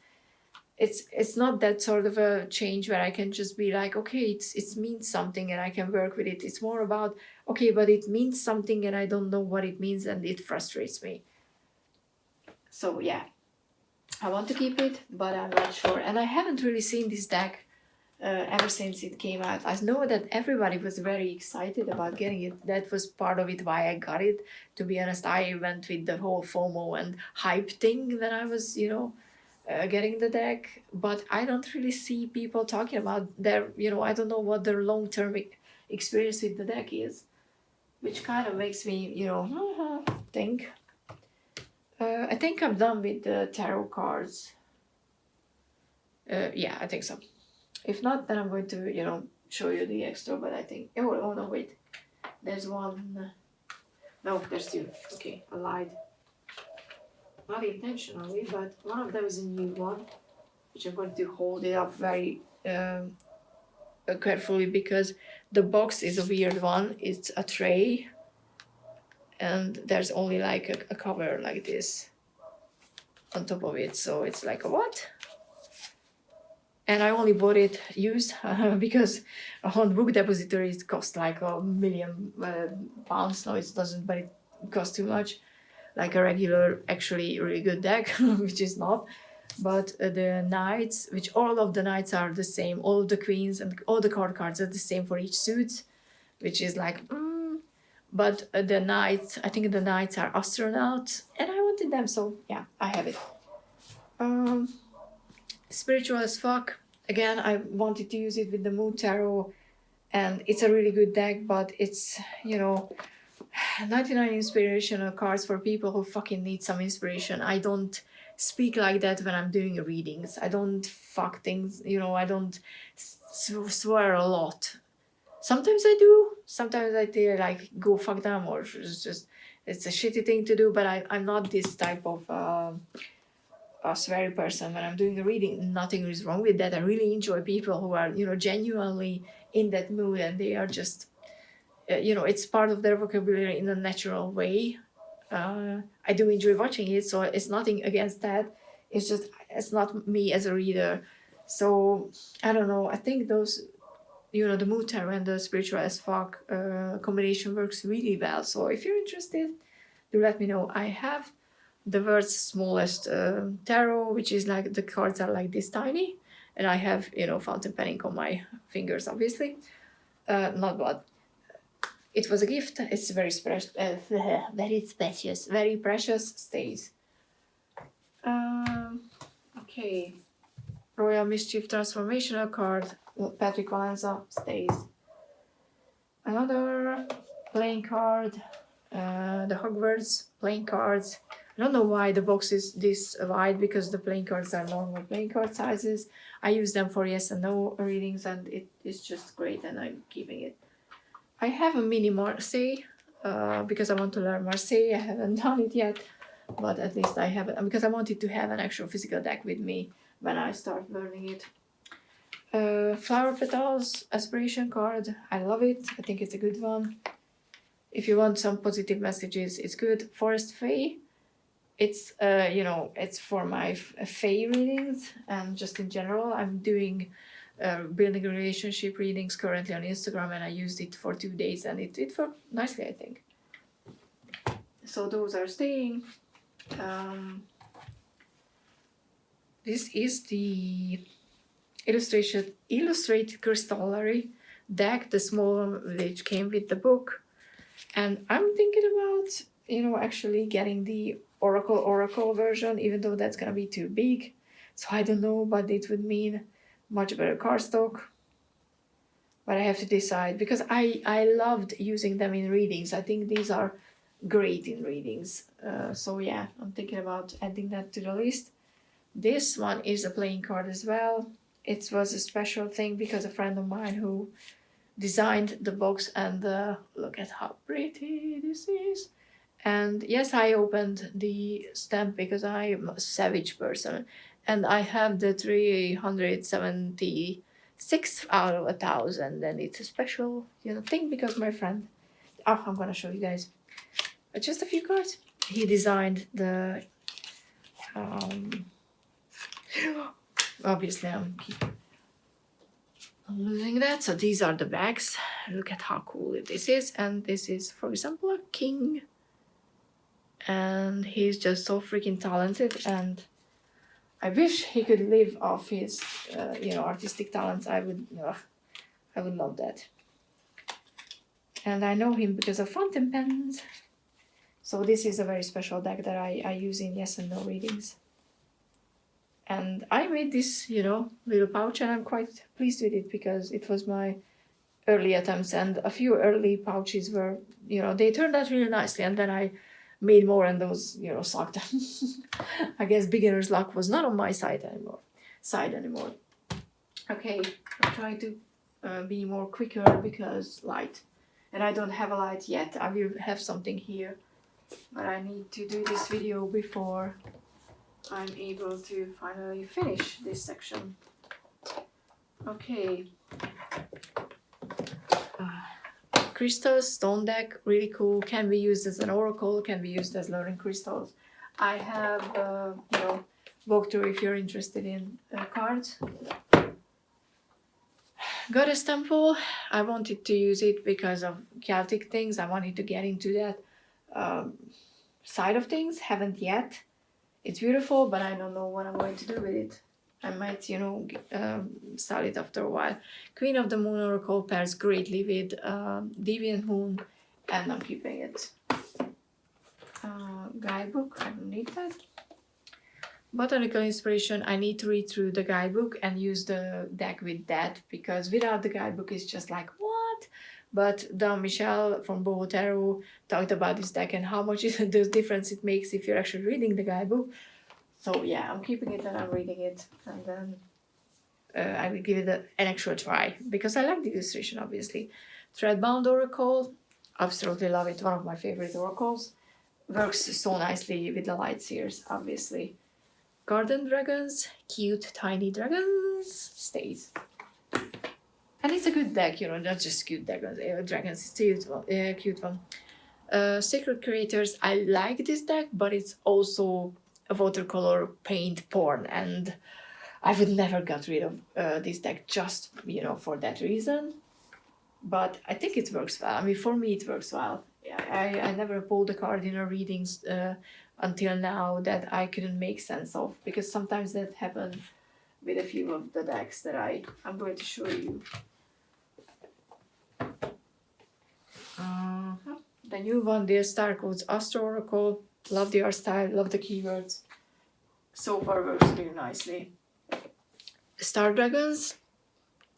Speaker 1: it's not that sort of a change where I can just be like, okay, it means something and I can work with it. It's more about, okay, but it means something and I don't know what it means, and it frustrates me. So yeah, I want to keep it, but I'm not sure. And I haven't really seen this deck ever since it came out. I know that everybody was very excited about getting it. That was part of it why I got it. To be honest, I went with the whole FOMO and hype thing that I was, getting the deck. But I don't really see people talking about their, I don't know what their long-term experience with the deck is, which kind of makes me, think. I think I'm done with the tarot cards. Yeah, I think so. If not, then I'm going to, show you the extra, but I think... Oh no, wait. There's one... No, there's two. Okay, I lied. Not intentionally, but one of them is a new one, which I'm going to hold it up very carefully, because the box is a weird one. It's a tray, and there's only like a cover like this on top of it, so it's like a what? And I only bought it used because on Book Depository it costs like £1 million. No, it doesn't, but it costs too much. Like a regular, actually really good deck, which is not. but the knights, which all of the knights are the same, all of the queens and all the cards are the same for each suit, which is like, but the knights, I think the knights are astronauts, and I wanted them, so yeah, I have it. Spiritual as fuck. Again, I wanted to use it with the Moon Tarot, and it's a really good deck, but it's, 99 inspirational cards for people who fucking need some inspiration. I don't speak like that when I'm doing readings. I don't fuck things, I don't swear a lot. Sometimes I do. Sometimes I feel like go fuck them, or it's a shitty thing to do, but I'm not this type of a sweary person when I'm doing a reading. Nothing is wrong with that. I really enjoy people who are, genuinely in that mood, and they are just, it's part of their vocabulary in a natural way. I do enjoy watching it, so it's nothing against that. It's just, it's not me as a reader. So I don't know. I think those, the mood tarot and the spiritual as fuck combination works really well. So if you're interested, do let me know. I have the world's smallest tarot, which is like the cards are like this tiny, and I have fountain penning on my fingers, obviously. Not bad. It was a gift. It's very special, very precious. Stays. Okay. Royal Mischief transformational card. Patrick Valenza stays. Another playing card. The Hogwarts playing cards. I don't know why the box is this wide, because the playing cards are normal playing card sizes. I use them for yes and no readings, and it is just great, and I'm keeping it. I have a mini Marseille because I want to learn Marseille. I haven't done it yet, but at least I have it because I wanted to have an actual physical deck with me when I start learning it. Flower Petals Aspiration card. I love it. I think it's a good one. If you want some positive messages, it's good. Forest Fae. It's it's for my Fae readings, and just in general, I'm doing building a relationship readings currently on Instagram, and I used it for 2 days, and it worked nicely, I think. So those are staying. This is the illustrated crystallary deck, the small one which came with the book, and I'm thinking about actually getting the Oracle version, even though that's gonna be too big. So I don't know, but it would mean much better cardstock. But I have to decide, because I loved using them in readings. I think these are great in readings. So yeah, I'm thinking about adding that to the list. This one is a playing card as well. It was a special thing because a friend of mine who designed the box, and look at how pretty this is. And yes, I opened the stamp because I'm a savage person, and I have the 376 out of 1,000, and it's a special thing because my friend, I'm gonna show you guys just a few cards. He designed the obviously I'm losing that. So these are the bags. Look at how cool this is. And this is, for example, a king, and he's just so freaking talented, and I wish he could live off his artistic talents. I would love that. And I know him because of fountain pens. So this is a very special deck that I use in yes and no readings. And I made this, little pouch, and I'm quite pleased with it because it was my early attempts, and a few early pouches were, they turned out really nicely, and then I made more, and those, sucked. I guess beginner's luck was not on my side anymore. Okay, I'm trying to be more quicker because light, and I don't have a light yet. I will have something here, but I need to do this video before I'm able to finally finish this section. Okay. Crystal stone deck, really cool. Can be used as an oracle, can be used as learning crystals. I have, walk through if you're interested in cards. Goddess Temple, I wanted to use it because of Celtic things. I wanted to get into that side of things. Haven't yet. It's beautiful, but I don't know what I'm going to do with it. I might, you know, sell it after a while. Queen of the Moon Oracle pairs greatly with Deviant Moon, and I'm keeping it. Guidebook, I don't need that. Botanical inspiration, I need to read through the guidebook and use the deck with that, because without the guidebook it's just like, what? But Don Michel from Boho Tarot talked about this deck and how much the difference it makes if you're actually reading the guidebook. So yeah, I'm keeping it and I'm reading it, and then I will give it an actual try, because I like the illustration, obviously. Threadbound Oracle, absolutely love it, one of my favorite oracles. Works so nicely with the light seers, obviously. Garden Dragons, cute tiny dragons, stays. And it's a good deck, you know, not just cute dragons, it's a cute one. Sacred Creators, I like this deck, but it's also a watercolor paint porn, and I would never get rid of this deck just, you know, for that reason. But I think it works well. I mean, for me it works well. I never pulled a card in a readings until now that I couldn't make sense of, because sometimes that happened with a few of the decks that I'm going to show you. The new one, the Star Codes Astro Oracle. Love the art style, love the keywords. So far works really nicely. Star Dragons.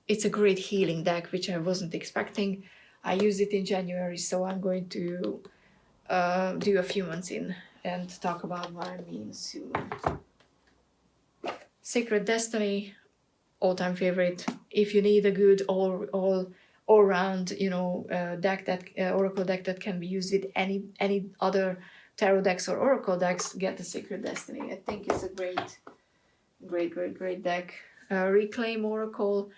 Speaker 1: It's a great healing deck, which I wasn't expecting. I used it in January, so I'm going to do a few months in and talk about what I mean soon. Sacred Destiny, all-time favorite. If you need a good all-round, you know, deck that oracle deck that can be used with any other tarot decks or oracle decks, get the Sacred Destiny. I think it's a great deck. Reclaim Oracle.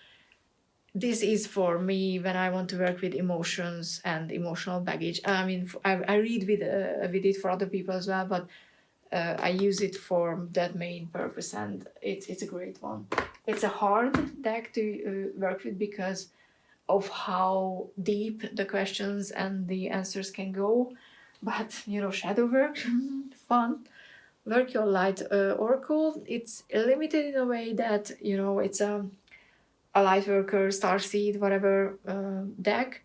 Speaker 1: This is for me when I want to work with emotions and emotional baggage. I mean, I read with it for other people as well, but I use it for that main purpose, and it's a great one. It's a hard deck to work with because of how deep the questions and the answers can go, but you know, shadow work, fun. Work Your Light Oracle. It's limited in a way that, you know, it's a light worker, starseed, whatever deck,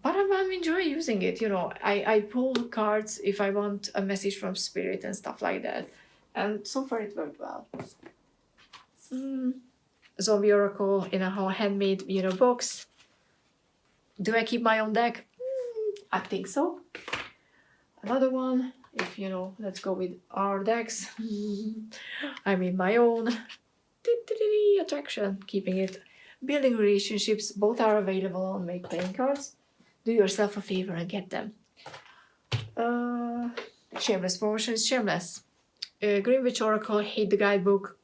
Speaker 1: but I'm enjoying using it. You know, I pull cards if I want a message from spirit and stuff like that, and so far it worked well. Zombie Oracle in a handmade, you know, box. Do I keep my own deck? I think so. Another one, if you know, let's go with our decks. I mean my own. Attraction, keeping it. Building relationships, both are available on Make Playing Cards. Do yourself a favor and get them. Shameless promotions, shameless. Greenwich Oracle, hate the guidebook,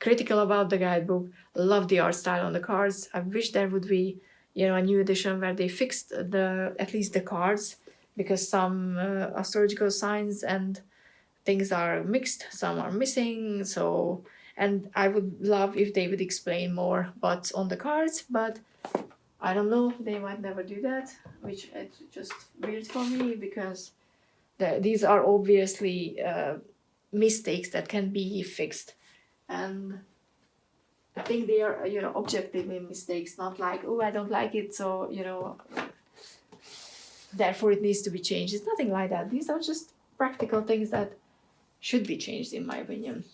Speaker 1: critical about the guidebook, love the art style on the cards. I wish there would be, you know, a new edition where they fixed at least the cards, because some astrological signs and things are mixed, some are missing, so. And I would love if they would explain more what's on the cards, but I don't know, they might never do that, which is just weird for me, because these are obviously mistakes that can be fixed. And I think they are, you know, objectively mistakes, not like, oh, I don't like it, so, you know, therefore it needs to be changed. It's nothing like that. These are just practical things that should be changed, in my opinion.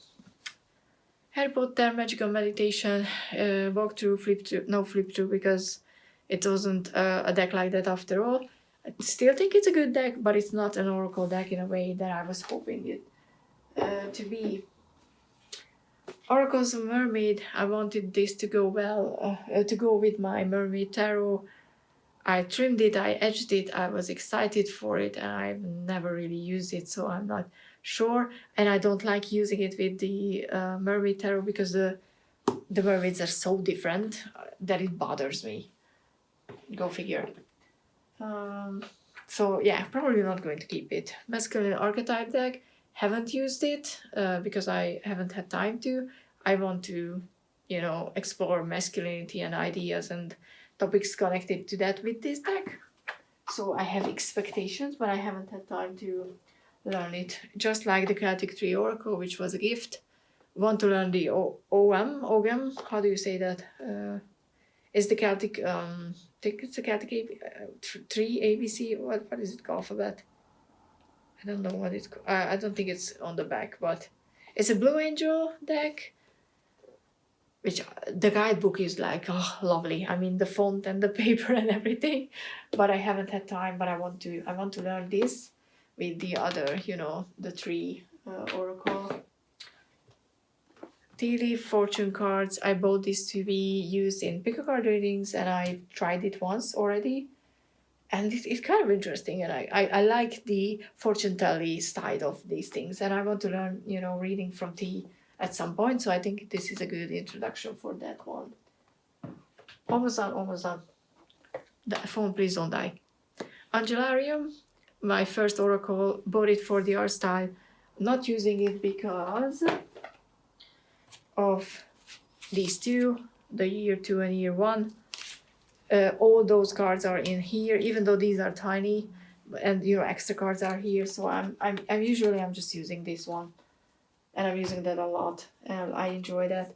Speaker 1: Harry Potter Magical Meditation, walk through, flip through, because it wasn't a deck like that after all. I still think it's a good deck, but it's not an oracle deck in a way that I was hoping it to be. Oracles of Mermaid, I wanted this to go well, to go with my Mermaid Tarot. I trimmed it, I edged it, I was excited for it, and I've never really used it, so I'm not sure. And I don't like using it with the Mermaid Tarot, because the mermaids are so different that it bothers me. Go figure. So yeah, probably not going to keep it. Masculine Archetype deck, haven't used it because I haven't had time to. I want to, you know, explore masculinity and ideas and topics connected to that with this deck. So I have expectations, but I haven't had time to learn it. Just like the Celtic Tree Oracle, which was a gift. Want to learn the OM? How do you say that? Is the Celtic, I think it's the Celtic tree ABC. What is it called? Alphabet? I don't know what it's called. I don't think it's on the back, but it's a Blue Angel deck, which the guidebook is like, oh, lovely. I mean, the font and the paper and everything, but I haven't had time. But I want to learn this with the other, the tree oracle. Tea leaf fortune cards. I bought this to be used in pick a card readings, and I tried it once already, and it's kind of interesting. And I like the fortune telly style of these things, and I want to learn, reading from tea at some point. So I think this is a good introduction for that one. Almost done. The phone, please don't die. Angelarium, my first oracle. Bought it for the art style. Not using it because of these two, the year 2 and year 1. All those cards are in here, even though these are tiny, and extra cards are here. So I'm just using this one, and I'm using that a lot, and I enjoy that.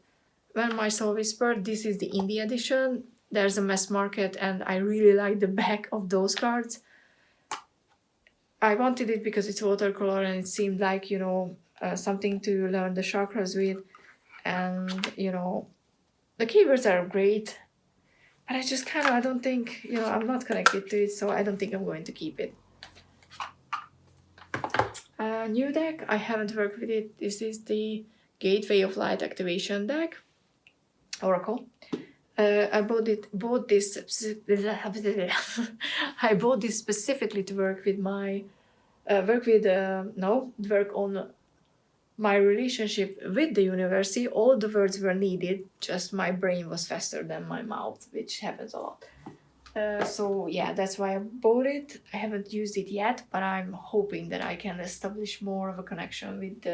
Speaker 1: When My Soul Whispered, this is the indie edition. There's a mass market, and I really like the back of those cards. I wanted it because it's watercolor, and it seemed like something to learn the chakras with. And the keywords are great, but I just I don't think, I'm not connected to it, so I don't think I'm going to keep it. New deck, I haven't worked with it. This is the Gateway of Light Activation deck, Oracle. I bought this I bought this specifically to work with my work on my relationship with the universe. All the words were needed, just my brain was faster than my mouth, which happens a lot. So yeah, that's why I bought it. I haven't used it yet, but I'm hoping that I can establish more of a connection with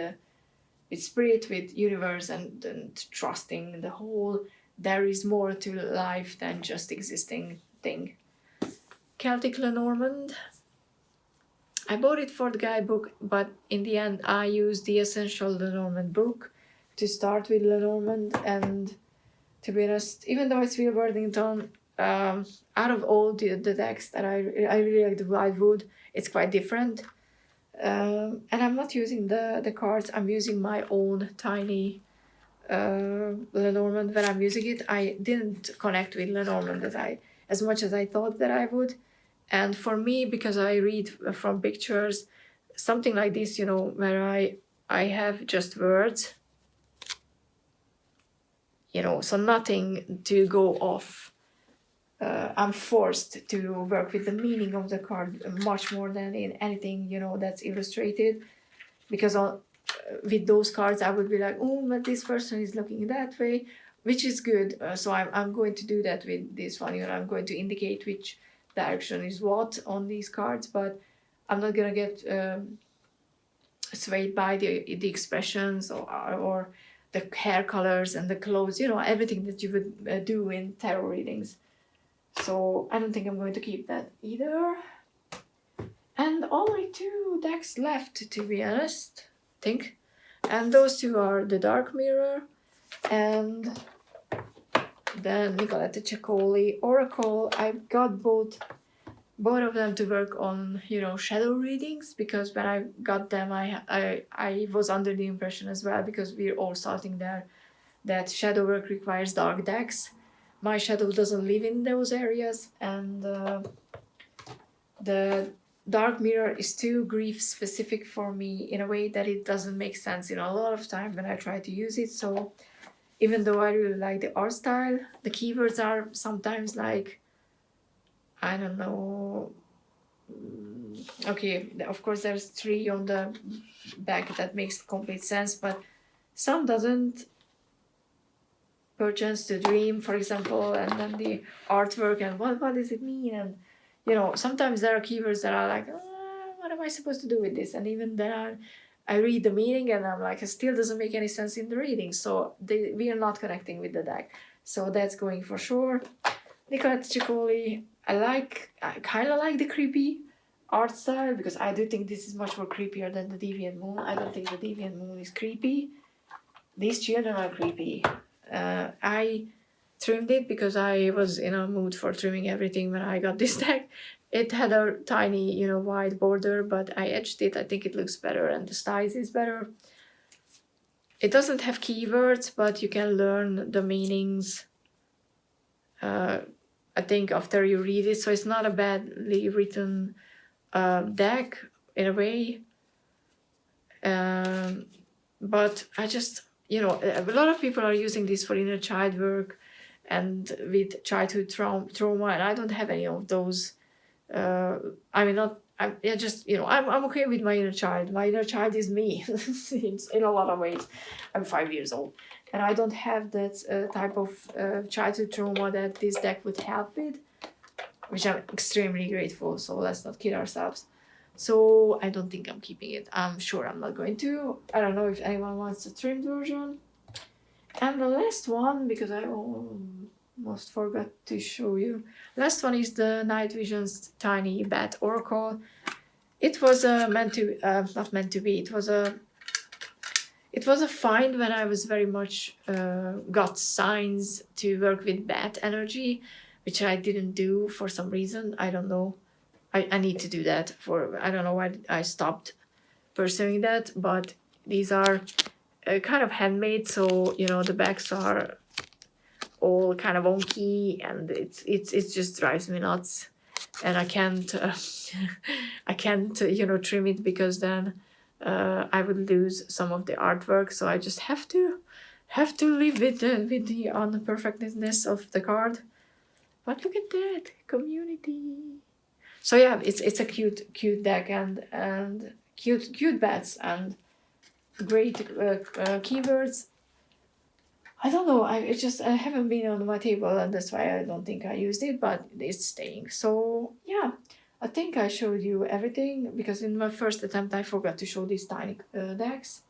Speaker 1: spirit, with universe, and trusting the whole there is more to life than just existing thing. Celtic Lenormand. I bought it for the guidebook, but in the end I used the Essential Lenormand book to start with Lenormand, and to be honest, even though it's Will Worthington, out of all the decks that I really like the Wildwood, it's quite different. And I'm not using the cards, I'm using my own tiny Lenormand. When I'm using it, I didn't connect with Lenormand as much as I thought that I would. And for me, because I read from pictures, something like this, where I have just words, so nothing to go off. I'm forced to work with the meaning of the card much more than in anything, that's illustrated. Because with those cards, I would be like, oh, but this person is looking that way, which is good. So I'm going to do that with this one. I'm going to indicate which direction is what on these cards, but I'm not gonna get swayed by the expressions or the hair colors and the clothes, everything that you would do in tarot readings. So I don't think I'm going to keep that either. And only 2 decks left, to be honest, I think. And those 2 are the Dark Mirror and then Nicoletta Ciccoli Oracle. I got both of them to work on, shadow readings, because when I got them, I was under the impression as well, because we're all starting there, that shadow work requires dark decks. My shadow doesn't live in those areas, and the Dark Mirror is too grief specific for me in a way that it doesn't make sense a lot of time when I try to use it. So even though I really like the art style, the keywords are sometimes like, I don't know. Okay, of course there's 3 on the back, that makes complete sense, but some doesn't. Perchance to dream, for example, and then the artwork, and what does it mean? And sometimes there are keywords that are like, what am I supposed to do with this? And even then I read the meaning and I'm like, it still doesn't make any sense in the reading. So we are not connecting with the deck. So that's going for sure. Nicoletta Ciccoli, I kind of like the creepy art style, because I do think this is much more creepier than the Deviant Moon. I don't think the Deviant Moon is creepy. These children are creepy. I trimmed it because I was in a mood for trimming everything when I got this deck. It had a tiny, wide border, but I edged it. I think it looks better and the size is better. It doesn't have keywords, but you can learn the meanings, I think, after you read it. So it's not a badly written deck in a way. But I just, a lot of people are using this for inner child work and with childhood trauma, and I don't have any of those. I'm okay with my inner child. My inner child is me in a lot of ways. I'm 5 years old, and I don't have that type of childhood trauma that this deck would help with, which I'm extremely grateful. So let's not kid ourselves. So I don't think I'm keeping it. I'm sure I'm not going to. I don't know if anyone wants a trimmed version. And the last one, because I almost forgot to show you. Last one is the Night Vision's Tiny Bat Oracle. It was not meant to be. It was a find when I was very much got signs to work with bat energy, which I didn't do for some reason. I don't know. I need to do that I don't know why I stopped pursuing that, but these are kind of handmade, so the backs are all kind of wonky, and it just drives me nuts, and I can't trim it, because then I would lose some of the artwork. So I just have to live with the unperfectness of the card. But look at that community. So yeah, it's a cute deck and cute bats and great keywords. I don't know. I haven't been on my table, and that's why I don't think I used it, but it's staying. So yeah, I think I showed you everything, because in my first attempt I forgot to show these tiny decks.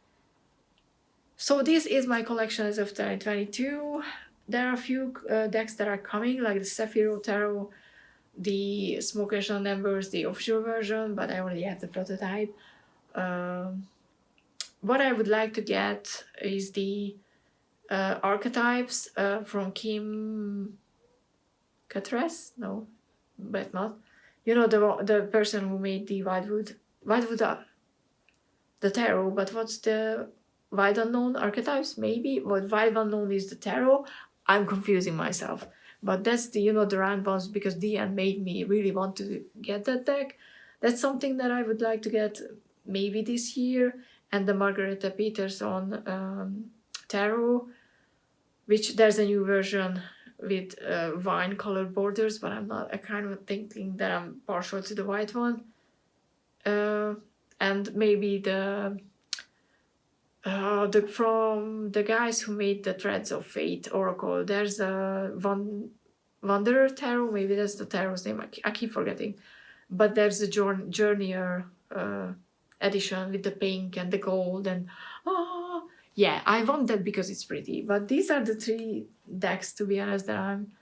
Speaker 1: So this is my collection as of 2022. There are a few decks that are coming, like the Sephiroth Tarot, the Smokers and Embers, the offshore version, but I already have the prototype. What I would like to get is the archetypes from Kim Cattrall? No, but not. The person who made the Wildwood, the tarot, but what's the Wild Unknown archetypes? Maybe what Wild Unknown is the tarot. I'm confusing myself. But that's the rand ones, because DN made me really want to get that deck. That's something that I would like to get maybe this year. And the Margareta Peterson tarot, which there's a new version with wine colored borders, but I kind of thinking that I'm partial to the white one. And maybe from the guys who made the Threads of Fate Oracle, there's a Wanderer Tarot, maybe that's the tarot's name, I keep forgetting. But there's a Journeyer edition with the pink and the gold, and yeah, I want that because it's pretty. But these are the 3 decks, to be honest, that I'm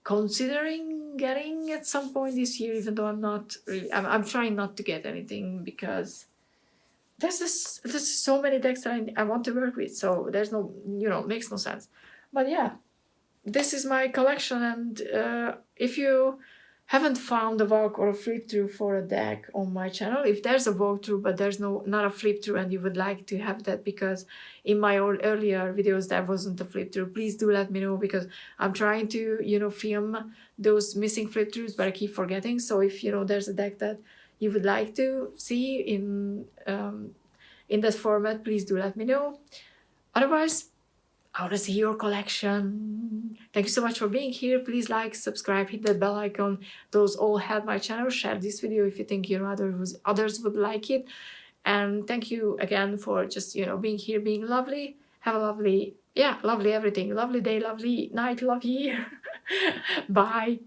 Speaker 1: considering getting at some point this year, even though I'm not really, I'm trying not to get anything, because there's so many decks that I want to work with, so there's no, makes no sense. But yeah, this is my collection, and if you haven't found a walk or a flip through for a deck on my channel, if there's a walkthrough but there's not a flip through, and you would like to have that, because in my earlier videos there wasn't a flip through, please do let me know, because I'm trying to film those missing flip throughs, but I keep forgetting. So if there's a deck that you would like to see in that format, please do let me know. Otherwise, I want to see your collection. Thank you so much for being here. Please like, subscribe, hit that bell icon. Those all help my channel. Share this video if you think others would like it. And thank you again for just being here, being lovely. Have a lovely everything. Lovely day, lovely night, lovely year. Bye.